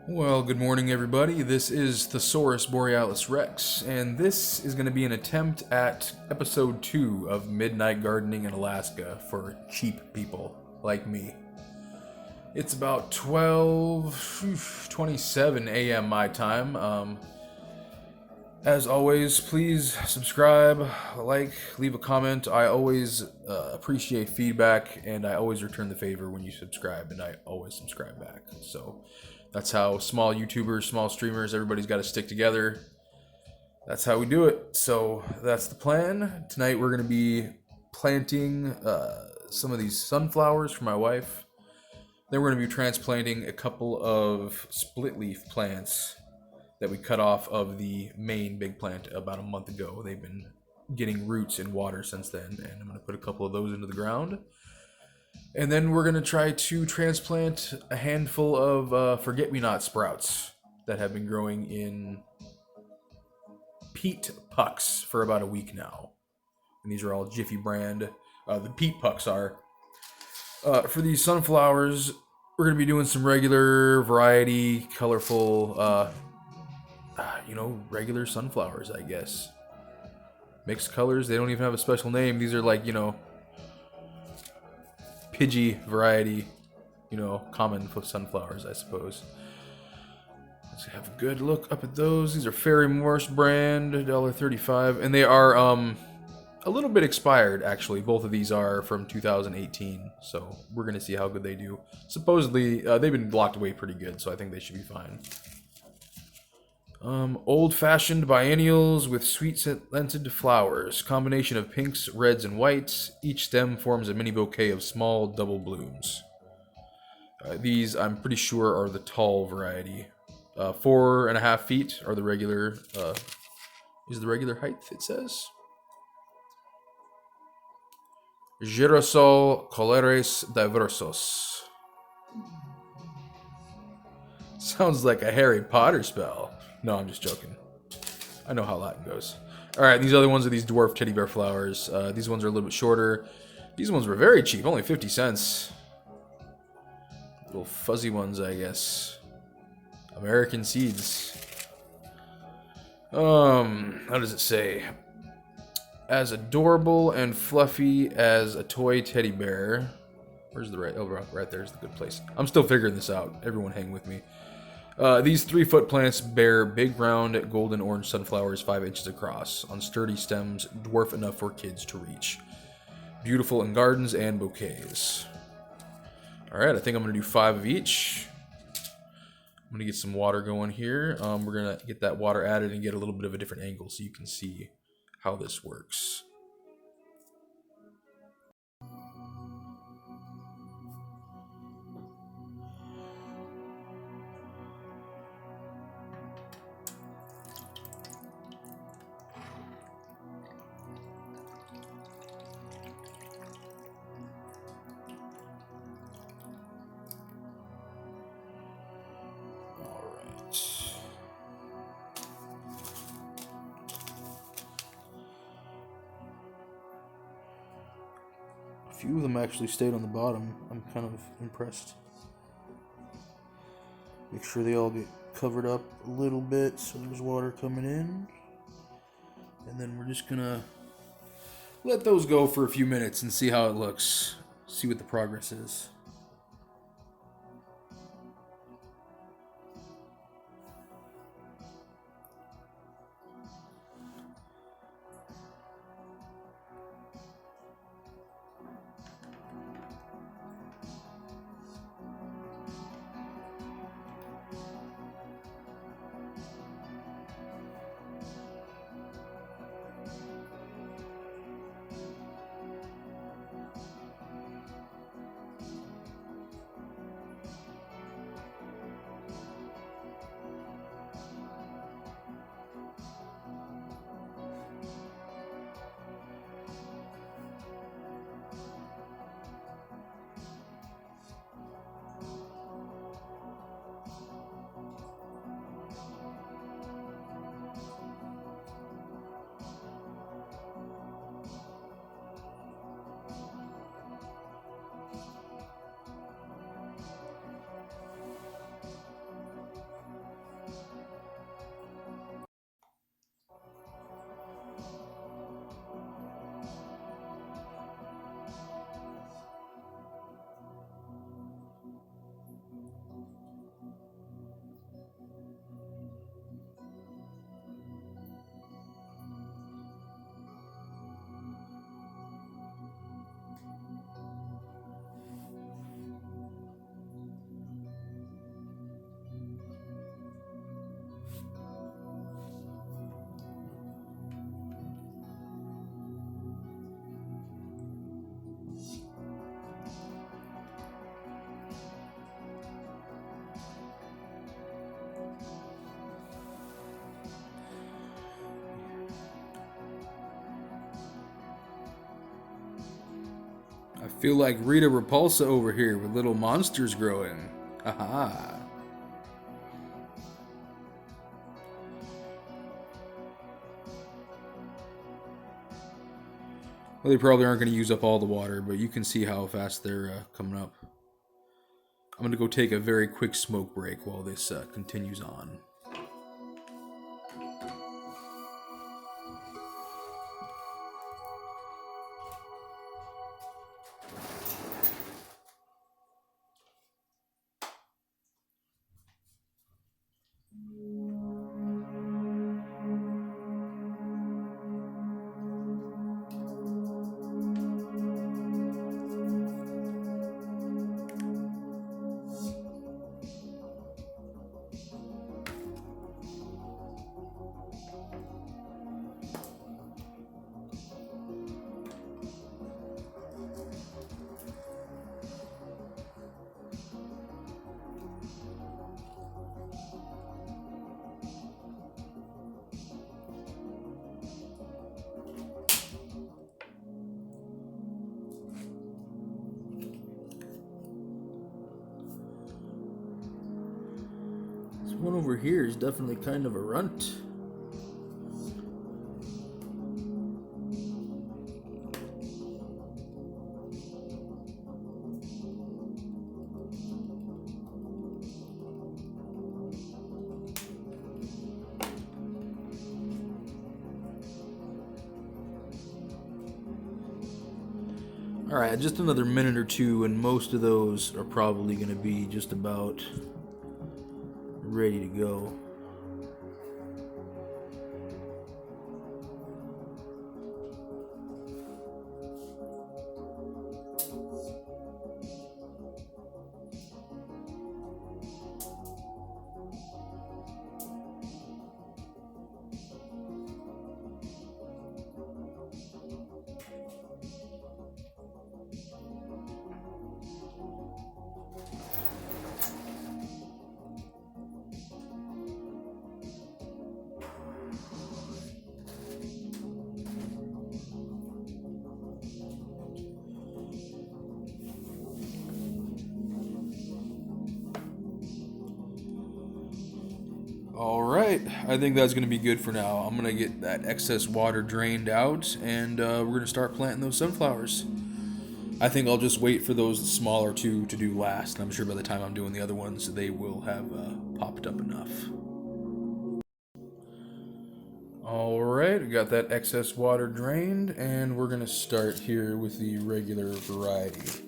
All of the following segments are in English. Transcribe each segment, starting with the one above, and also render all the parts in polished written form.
Well, good morning, everybody. This is Thesaurus Borealis Rex, and this is going to be an attempt at episode 2 of Midnight Gardening in Alaska for cheap people like me. It's about 12:27 a.m. my time. As always, please subscribe, like, leave a comment. I always appreciate feedback, and I always return the favor when you subscribe, and I always subscribe back. So that's how small YouTubers, small streamers, everybody's got to stick together. That's how we do it. So that's the plan. Tonight we're going to be planting some of these sunflowers for my wife. Then we're going to be transplanting a couple of split leaf plants that we cut off of the main big plant about a month ago. They've been getting roots and water since then, and I'm going to put a couple of those into the ground. And then we're going to try to transplant a handful of forget-me-not sprouts that have been growing in peat pucks for about a week now. And these are all Jiffy brand. The peat pucks are. For these sunflowers, we're going to be doing some regular variety, colorful, regular sunflowers, I guess. Mixed colors. They don't even have a special name. These are like, Pidgey variety, common sunflowers, I suppose. Let's have a good look up at those. These are Fairy Morse brand, $1.35, and they are a little bit expired, actually. Both of these are from 2018, so we're going to see how good they do. Supposedly, they've been blocked away pretty good, so I think they should be fine. Old-fashioned biennials with sweet-scented flowers. Combination of pinks, reds, and whites. Each stem forms a mini bouquet of small double blooms. These, I'm pretty sure, are the tall variety. 4.5 feet are the regular. Is the regular height, it says? Girasol colores diversos. Sounds like a Harry Potter spell. No, I'm just joking. I know how Latin goes. Alright, these other ones are these dwarf teddy bear flowers. These ones are a little bit shorter. These ones were very cheap, only 50 cents. Little fuzzy ones, I guess. American seeds. How does it say? As adorable and fluffy as a toy teddy bear. Where's the right? Oh, right there's the good place. I'm still figuring this out. Everyone hang with me. These 3-foot plants bear big, round, golden orange sunflowers 5 inches across on sturdy stems, dwarf enough for kids to reach. Beautiful in gardens and bouquets. Alright, I think I'm going to do 5 of each. I'm going to get some water going here. We're going to get that water added and get a little bit of a different angle so you can see how this works. A few of them actually stayed on the bottom. I'm kind of impressed. Make sure they all get covered up a little bit so there's water coming in. And then we're just gonna let those go for a few minutes and see how it looks. See what the progress is. feel like Rita Repulsa over here with little monsters growing. Haha. Well, they probably aren't going to use up all the water, but you can see how fast they're coming up. I'm going to go take a very quick smoke break while this continues on. This one over here is definitely kind of a runt. Alright, just another minute or two, and most of those are probably going to be just about ready to go. Alright, I think that's going to be good for now. I'm going to get that excess water drained out, and we're going to start planting those sunflowers. I think I'll just wait for those smaller two to do last, and I'm sure by the time I'm doing the other ones, they will have popped up enough. Alright, we got that excess water drained, and we're going to start here with the regular variety.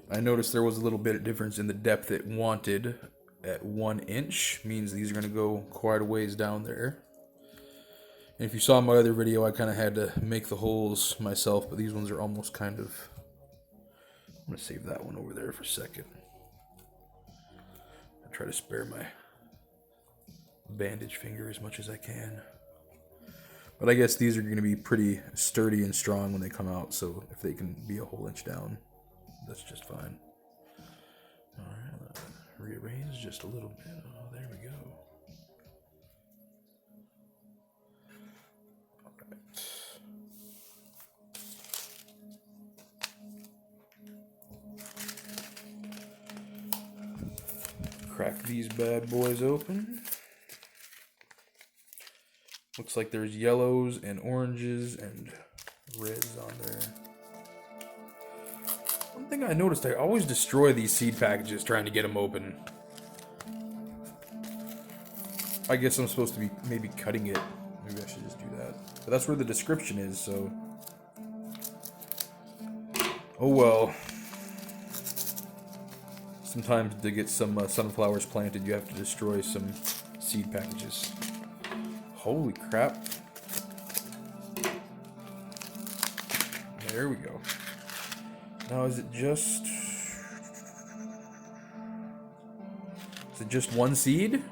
I noticed there was a little bit of difference in the depth it wanted. At 1 inch means these are going to go quite a ways down there. And if you saw my other video, I kind of had to make the holes myself, but these ones are almost kind of... I'm going to save that one over there for a second. I try to spare my bandage finger as much as I can. But I guess these are going to be pretty sturdy and strong when they come out, so if they can be a whole inch down, that's just fine. Alright. Rearrange just a little bit. Oh, there we go. Alright. Crack these bad boys open. Looks like there's yellows and oranges and reds on there. One thing I noticed, I always destroy these seed packages trying to get them open. I guess I'm supposed to be maybe cutting it. Maybe I should just do that. But that's where the description is, so... Oh well. Sometimes to get some sunflowers planted, you have to destroy some seed packages. Holy crap. There we go. Now, is it just one seed?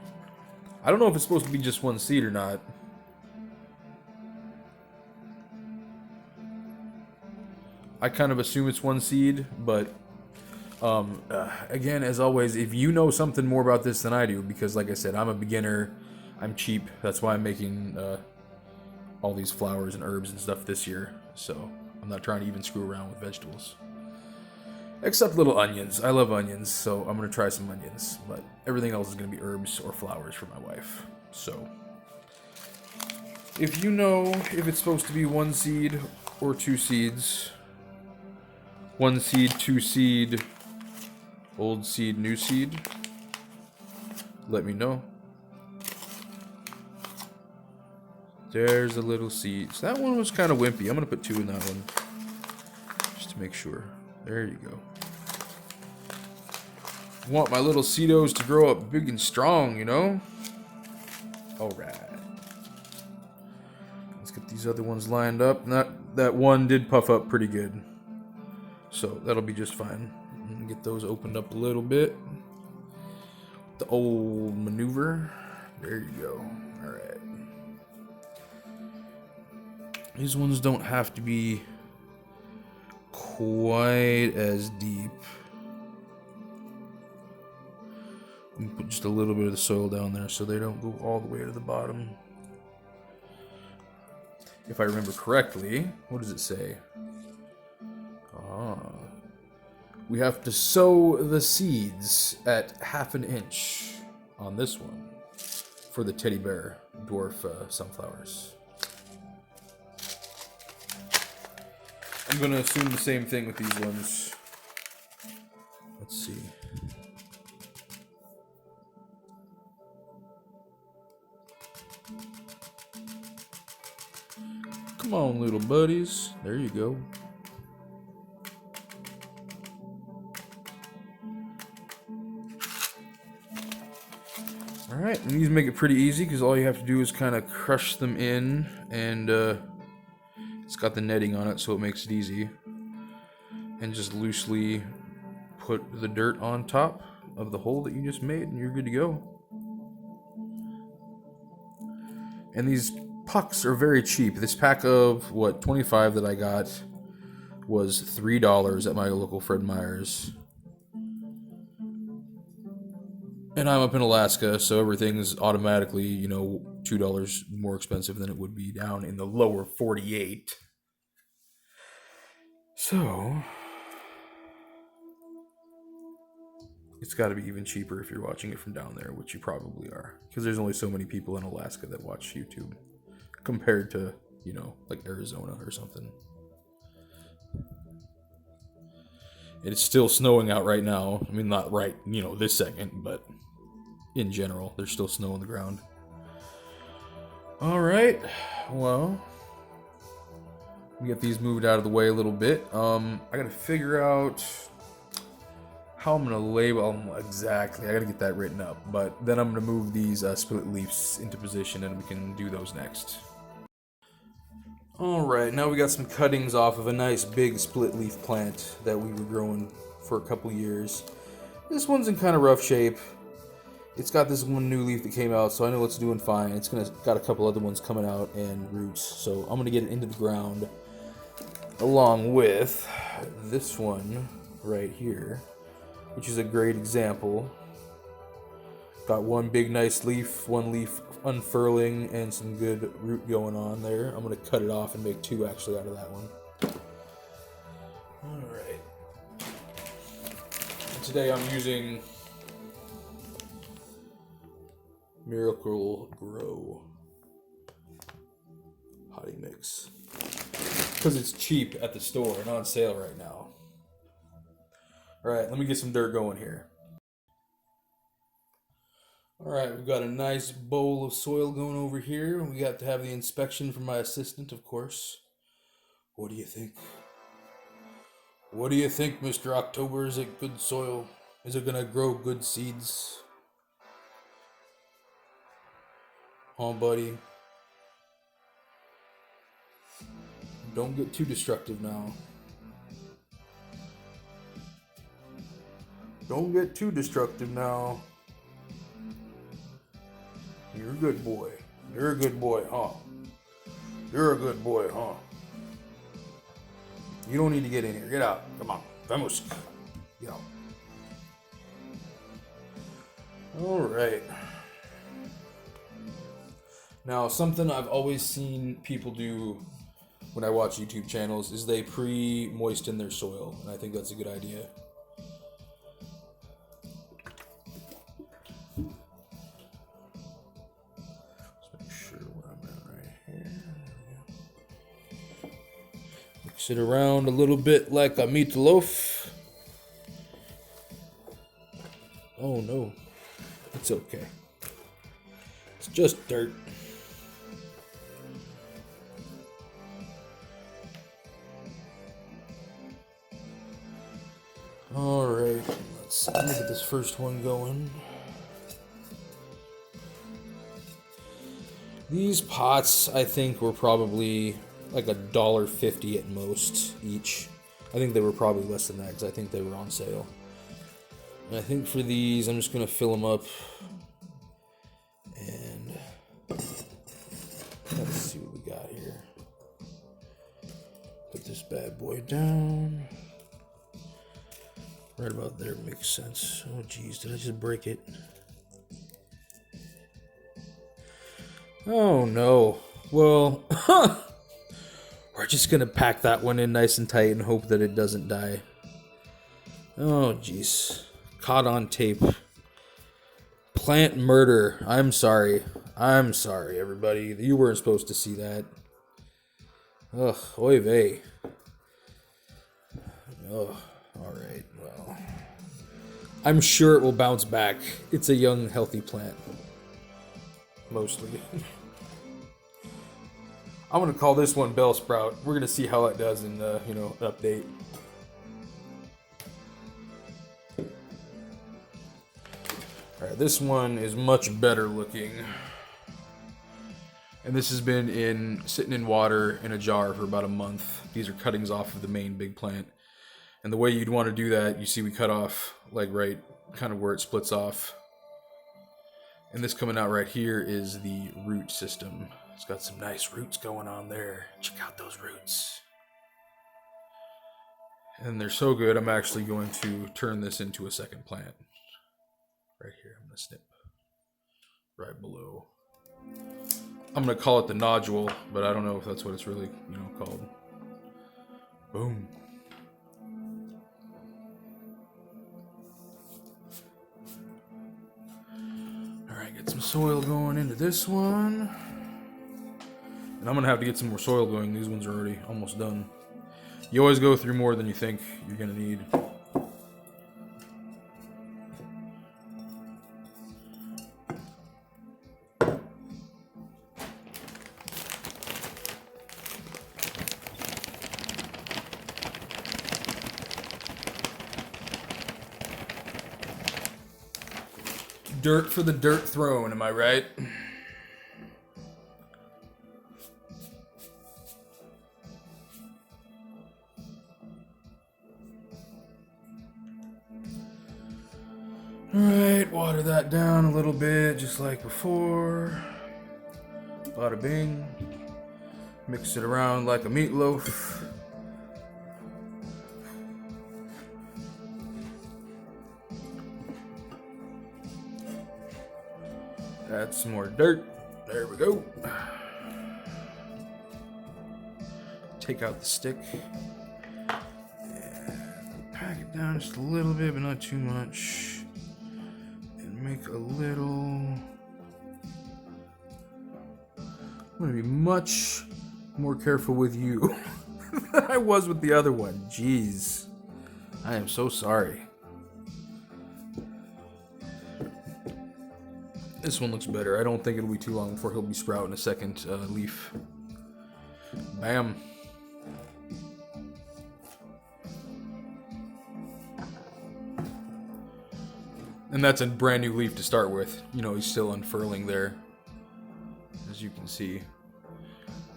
I don't know if it's supposed to be just one seed or not. I kind of assume it's one seed, but again, as always, if you know something more about this than I do, because like I said, I'm a beginner, I'm cheap, that's why I'm making all these flowers and herbs and stuff this year, so I'm not trying to even screw around with vegetables. Except little onions. I love onions, so I'm going to try some onions. But everything else is going to be herbs or flowers for my wife. So, if you know if it's supposed to be 1 seed or 2 seeds, 1 seed, 2 seed, old seed, new seed, let me know. There's a little seed. So that one was kind of wimpy. I'm going to put 2 in that one. Just to make sure. There you go. I want my little seedos to grow up big and strong, you know? Alright. Let's get these other ones lined up. That one did puff up pretty good. So that'll be just fine. Get those opened up a little bit. The old maneuver. There you go. Alright. These ones don't have to be quite as deep. I'm gonna put just a little bit of the soil down there so they don't go all the way to the bottom. If I remember correctly, what does it say? We have to sow the seeds at 1/2 inch on this one for the teddy bear dwarf sunflowers. I'm gonna assume the same thing with these ones. Let's see. Come on, little buddies. There you go. Alright, and these make it pretty easy because all you have to do is kind of crush them in, and it's got the netting on it so it makes it easy. And just loosely put the dirt on top of the hole that you just made and you're good to go. And these pucks are very cheap. This pack of, 25 that I got was $3 at my local Fred Meyer's. And I'm up in Alaska, so everything's automatically, $2 more expensive than it would be down in the lower 48. So, it's got to be even cheaper if you're watching it from down there, which you probably are. Because there's only so many people in Alaska that watch YouTube compared to, like Arizona or something. It's still snowing out right now. I mean, not right, this second, but in general, there's still snow on the ground. Alright, well, we get these moved out of the way a little bit. I gotta figure out how I'm gonna label them exactly. I gotta get that written up, but then I'm gonna move these split leaves into position and we can do those next. Alright, now we got some cuttings off of a nice big split leaf plant that we were growing for a couple years. This one's in kind of rough shape. It's got this one new leaf that came out, so I know it's doing fine. It's got a couple other ones coming out and roots, so I'm gonna get it into the ground along with this one right here, which is a great example. Got one big nice leaf, one leaf unfurling, and some good root going on there. I'm gonna cut it off and make 2 actually out of that one. Alright. Today I'm using Miracle Grow potting mix because it's cheap at the store and on sale right now. Alright, let me get some dirt going here. Alright, we've got a nice bowl of soil going over here. We got to have the inspection from my assistant, of course. What do you think? What do you think, Mr. October? Is it good soil? Is it gonna grow good seeds? Oh, buddy. Don't get too destructive now. Don't get too destructive now. You're a good boy. You're a good boy, huh? You're a good boy, huh? You don't need to get in here. Get out. Come on. Vamos. Get out. Alright. Now, something I've always seen people do when I watch YouTube channels is they pre-moisten their soil, and I think that's a good idea. Mix it around a little bit like a meatloaf. Oh no, it's okay. It's just dirt. Alright, let's get this first one going. These pots, I think, were probably like $1.50 at most each. I think they were probably less than that because I think they were on sale. And I think for these, I'm just going to fill them up. And let's see what we got here. Put this bad boy down. Right about there makes sense. Oh geez, did I just break it? Oh no. Well, we're just gonna pack that one in nice and tight and hope that it doesn't die. Oh jeez. Caught on tape. Plant murder. I'm sorry. I'm sorry, everybody. You weren't supposed to see that. Ugh, oy vey. Ugh, alright, well. I'm sure it will bounce back. It's a young, healthy plant. Mostly. I'm gonna call this one Bell Sprout. We're gonna see how it does in the, update. Alright, this one is much better looking. And this has been sitting in water in a jar for about a month. These are cuttings off of the main big plant. And the way you'd want to do that, you see we cut off, like right, kind of where it splits off. And this coming out right here is the root system. It's got some nice roots going on there. Check out those roots. And they're so good, I'm actually going to turn this into a second plant. Right here, I'm going to snip right below. I'm going to call it the nodule, but I don't know if that's what it's really, called. Boom. Alright, get some soil going into this one. And I'm going to have to get some more soil going. These ones are already almost done. You always go through more than you think you're going to need. Dirt for the dirt throne, am I right? Alright, water that down a little bit, just like before. Bada bing. Mix it around like a meatloaf. Add some more dirt. There we go. Take out the stick. And pack it down just a little bit, but not too much. And make a little... I'm going to be much more careful with you than I was with the other one. Jeez. I am so sorry. This one looks better. I don't think it'll be too long before he'll be sprouting a second leaf. Bam. And that's a brand new leaf to start with. He's still unfurling there, as you can see.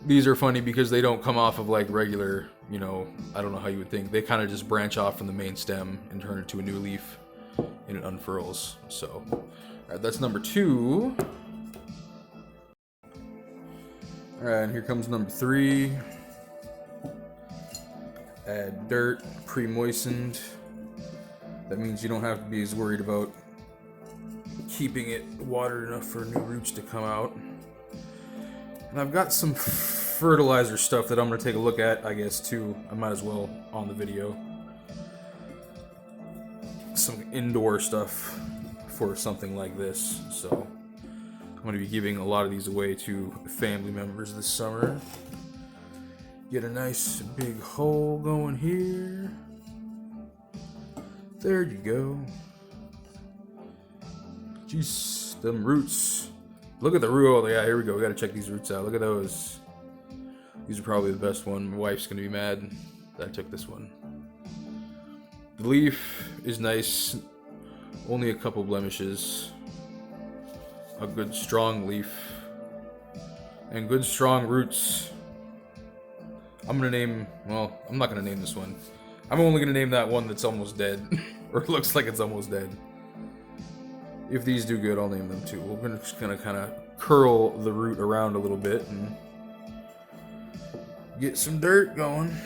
These are funny because they don't come off of like regular, I don't know how you would think. They kind of just branch off from the main stem and turn into a new leaf, and it unfurls. So... Alright, that's number 2. Alright, and here comes number 3. Add dirt, pre-moistened. That means you don't have to be as worried about keeping it watered enough for new roots to come out. And I've got some fertilizer stuff that I'm going to take a look at, I guess, too. I might as well on the video. Some indoor stuff for something like this, so I'm going to be giving a lot of these away to family members this summer. Get a nice big hole going here. There you go. Jeez, them roots. Look at the root. Oh, yeah, here we go. We gotta check these roots out. Look at those. These are probably the best one. My wife's gonna be mad that I took this one. The leaf is nice. Only a couple blemishes. A good strong leaf. And good strong roots. I'm gonna name, well, I'm not gonna name this one. I'm only gonna name that one that's almost dead. Or looks like it's almost dead. If these do good, I'll name them too. We're just gonna kind of curl the root around a little bit and get some dirt going.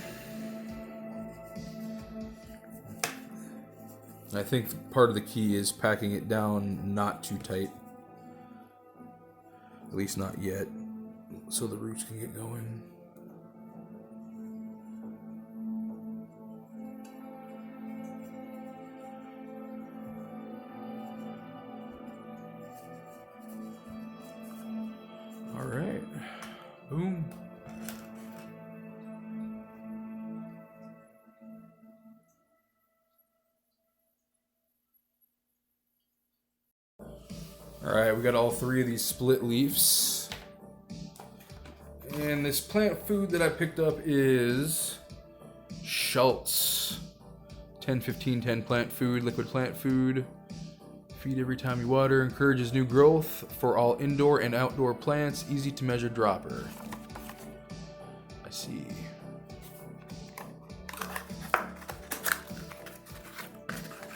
I think part of the key is packing it down not too tight. At least not yet. So the roots can get going. Alright. Boom. Alright, we got all three of these split leaves. And this plant food that I picked up is Schultz. 10-15-10 plant food, liquid plant food. Feed every time you water. Encourages new growth for all indoor and outdoor plants. Easy to measure dropper. I see.